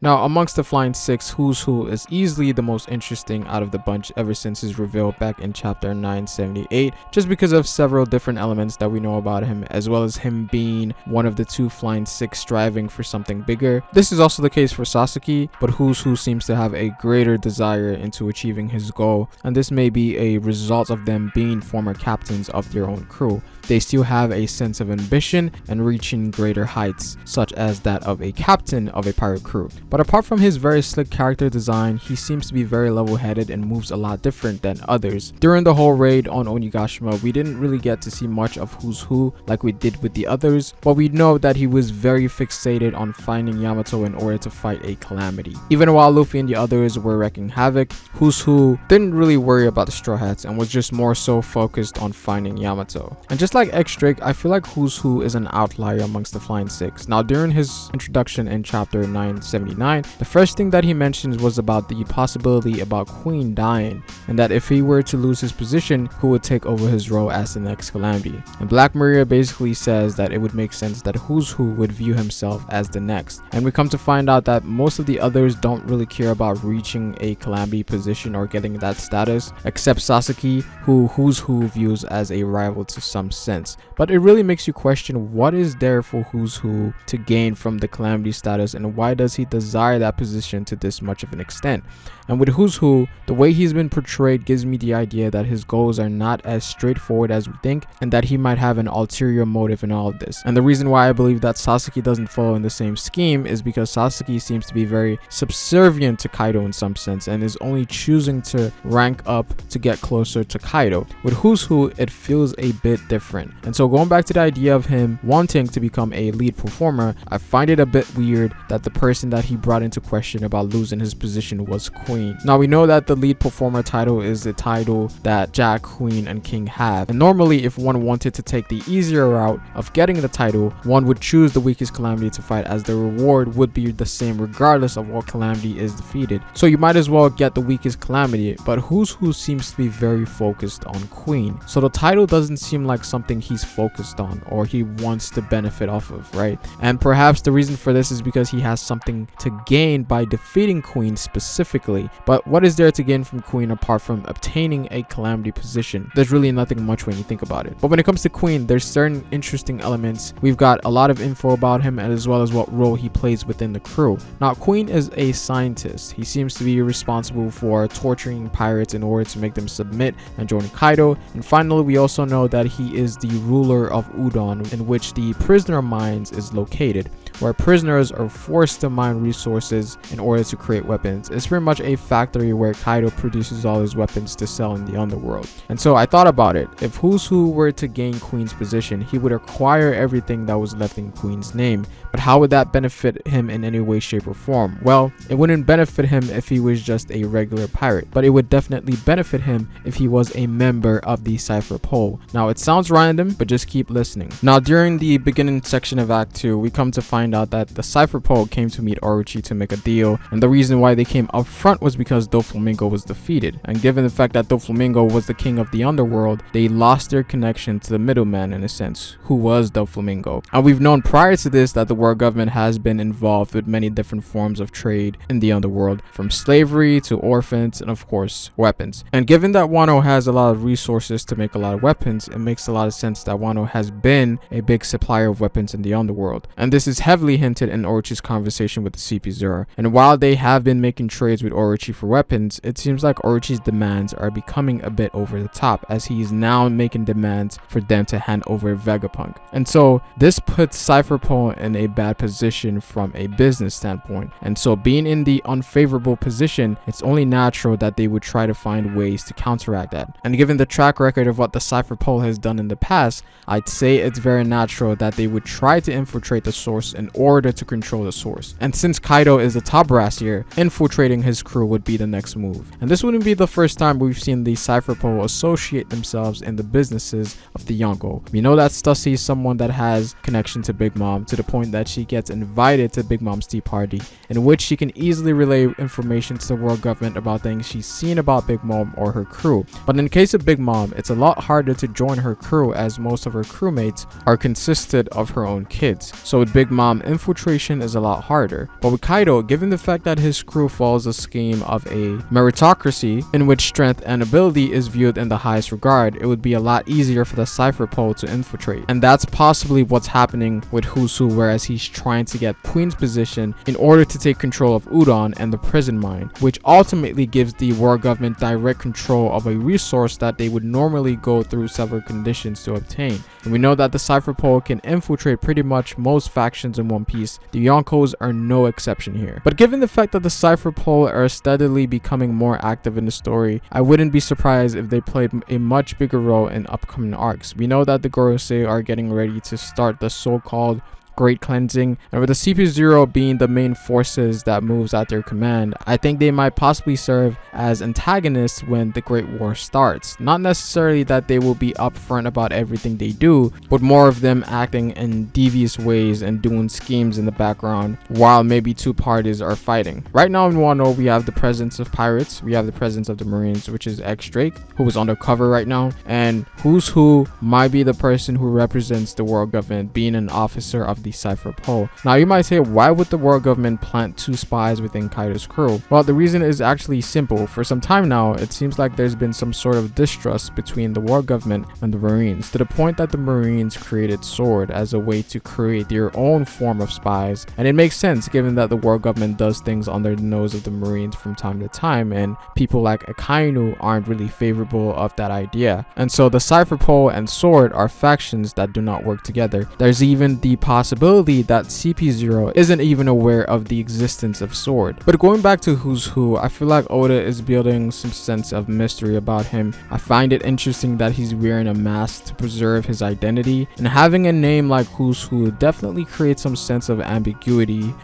Now, amongst the Flying Six, Who's Who is easily the most interesting out of the bunch ever since his reveal back in chapter 978, just because of several different elements that we know about him, as well as him being one of the two Flying Six striving for something bigger. This is also the case for Sasaki, but Who's Who seems to have a greater desire into achieving his goal, and this may be a result of them being former captains of their own crew. They still have a sense of ambition and reaching greater heights, such as that of a captain of a pirate crew. But apart from his very slick character design, he seems to be very level-headed and moves a lot different than others. During the whole raid on Onigashima, we didn't really get to see much of Who's Who like we did with the others, but we know that he was very fixated on finding Yamato in order to fight a calamity. Even while Luffy and the others were wreaking havoc, Who's Who didn't really worry about the Straw Hats and was just more so focused on finding Yamato. And just like X Drake, I feel like Who's Who is an outlier amongst the Flying Six. Now, during his introduction in chapter 979, the first thing that he mentions was about the possibility about Queen dying, and that if he were to lose his position, who would take over his role as the next calamity. And Black Maria basically says that it would make sense that Who's Who would view himself as the next. And we come to find out that most of the others don't really care about reaching a calamity position or getting that status, except Sasaki, who Who's Who views as a rival to some sense. But it really makes you question what is there for Who's Who to gain from the calamity status, and why does he desire that position to this much of an extent. And with Who's Who, the way he's been portrayed gives me the idea that his goals are not as straightforward as we think, and that he might have an ulterior motive in all of this. And the reason why I believe that Sasaki doesn't follow in the same scheme is because Sasaki seems to be very subservient to Kaido in some sense, and is only choosing to rank up to get closer to Kaido. With Who's Who, it feels a bit different. And so going back to the idea of him wanting to become a lead performer, I find it a bit weird that the person that he brought into question about losing his position was Queen. Now, we know that the lead performer title is the title that Jack, Queen, and King have, and normally if one wanted to take the easier route of getting the title, one would choose the weakest calamity to fight, as the reward would be the same regardless of what calamity is defeated. So you might as well get the weakest calamity, but Who's Who seems to be very focused on Queen, so the title doesn't seem like something he's focused on or he wants to benefit off of, right? And perhaps the reason for this is because he has something to gain by defeating Queen specifically. But what is there to gain from Queen apart from obtaining a calamity position? There's really nothing much when you think about it. But when it comes to Queen, there's certain interesting elements. We've got a lot of info about him, and as well as what role he plays within the crew. Now, Queen is a scientist. He seems to be responsible for torturing pirates in order to make them submit and join Kaido. And finally, we also know that he is the ruler of Udon, in which the prisoner mines is located, where prisoners are forced to mine resources in order to create weapons. It's pretty much a factory where Kaido produces all his weapons to sell in the underworld. And so I thought about it. If Who's Who were to gain Queen's position, he would acquire everything that was left in Queen's name. But how would that benefit him in any way, shape, or form? Well, it wouldn't benefit him if he was just a regular pirate, but it would definitely benefit him if he was a member of the Cypher Pole. Now, it sounds random, but just keep listening. Now, during the beginning section of Act 2, we come to find out that the Cypher Pole came to meet Orochi to make a deal, and the reason why they came up front was because Doflamingo was defeated. And given the fact that Doflamingo was the king of the underworld, they lost their connection to the middleman in a sense, who was Doflamingo. And we've known prior to this that the world government has been involved with many different forms of trade in the underworld, from slavery to orphans and of course weapons. And given that Wano has a lot of resources to make a lot of weapons, it makes a lot of sense that Wano has been a big supplier of weapons in the underworld. And this is heavily hinted in Orochi's conversation with the CP-0. And while they have been making trades with Orochi for weapons, it seems like Orochi's demands are becoming a bit over the top, as he is now making demands for them to hand over Vegapunk. And so this puts Cypher Pole in a bad position from a business standpoint. And so being in the unfavorable position, it's only natural that they would try to find ways to counteract that. And given the track record of what the Cypher Pole has done in the past, I'd say it's very natural that they would try to infiltrate the source in order to control the source. And since Kaido is the top brass here, infiltrating his crew would be the next move. And this wouldn't be the first time we've seen the Cypher Pole associate themselves in the businesses of the Yonko. We know that Stussy is someone that has connection to Big Mom, to the point that she gets invited to Big Mom's tea party, in which she can easily relay information to the world government about things she's seen about Big Mom or her crew. But in the case of Big Mom, it's a lot harder to join her crew, as most of her crewmates are consisted of her own kids. So with Big Mom infiltration is a lot harder. But with Kaido, given the fact that his crew follows a scheme of a meritocracy in which strength and ability is viewed in the highest regard, it would be a lot easier for the Cypher Pole to infiltrate. And that's possibly what's happening with Who's Who, whereas he's trying to get Queen's position in order to take control of Udon and the prison mine, which ultimately gives the world government direct control of a resource that they would normally go through several conditions to obtain. And we know that the Cypher Pole can infiltrate pretty much most factions in One Piece. The Yonkos are no exception here. But given the fact that the Cypher Pole are steadily becoming more active in the story, I wouldn't be surprised if they played a much bigger role in upcoming arcs. We know that the Gorosei are getting ready to start the so-called Great Cleansing, and with the CP-0 being the main forces that moves at their command, I think they might possibly serve as antagonists when the Great War starts. Not necessarily that they will be upfront about everything they do, but more of them acting in devious ways and doing schemes in the background while maybe two parties are fighting. Right now in Wano, we have the presence of pirates, we have the presence of the Marines, which is X Drake, who is undercover right now, and Who's Who might be the person who represents the world government, being an officer of the Cypher Pole. Now you might say, why would the world government plant two spies within Kaido's crew? Well, the reason is actually simple. For some time now, it seems like there's been some sort of distrust between the world government and the Marines, to the point that the Marines created Sword as a way to create their own form of spies. And it makes sense given that the world government does things under the nose of the Marines from time to time, and people like Akainu aren't really favorable of that idea. And so the Cypher Pole and Sword are factions that do not work together. There's even the possibility that CP-0 isn't even aware of the existence of Sword. But going back to Who's Who, I feel like Oda is building some sense of mystery about him. I find it interesting that he's wearing a mask to preserve his identity, and having a name like Who's Who definitely creates some sense of ambiguity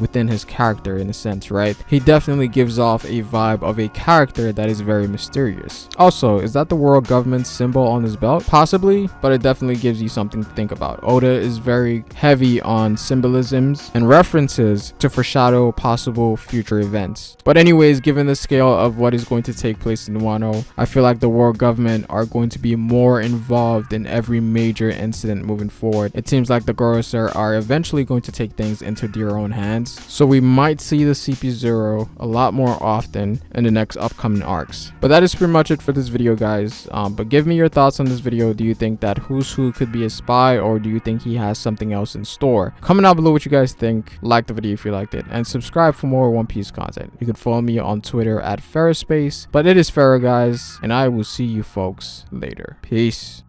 within his character in a sense, right? He definitely gives off a vibe of a character that is very mysterious. Also, is that the world government symbol on his belt? Possibly, but it definitely gives you something to think about. Oda is very heavy on symbolisms and references to foreshadow possible future events. But anyways, given the scale of what is going to take place in Wano, I feel like the world government are going to be more involved in every major incident moving forward. It seems like the Gorosei are eventually going to take things into their own hands, so we might see the CP-0 a lot more often in the next upcoming arcs. But that is pretty much it for this video, guys. But give me your thoughts on this video. Do you think that Who's Who could be a spy, or do you think he has something else in store? Comment down below what you guys think. Like the video if you liked it, and subscribe for more One Piece content. You can follow me on Twitter at Ferrospace, but it is Ferro, guys, and I will see you folks later. Peace.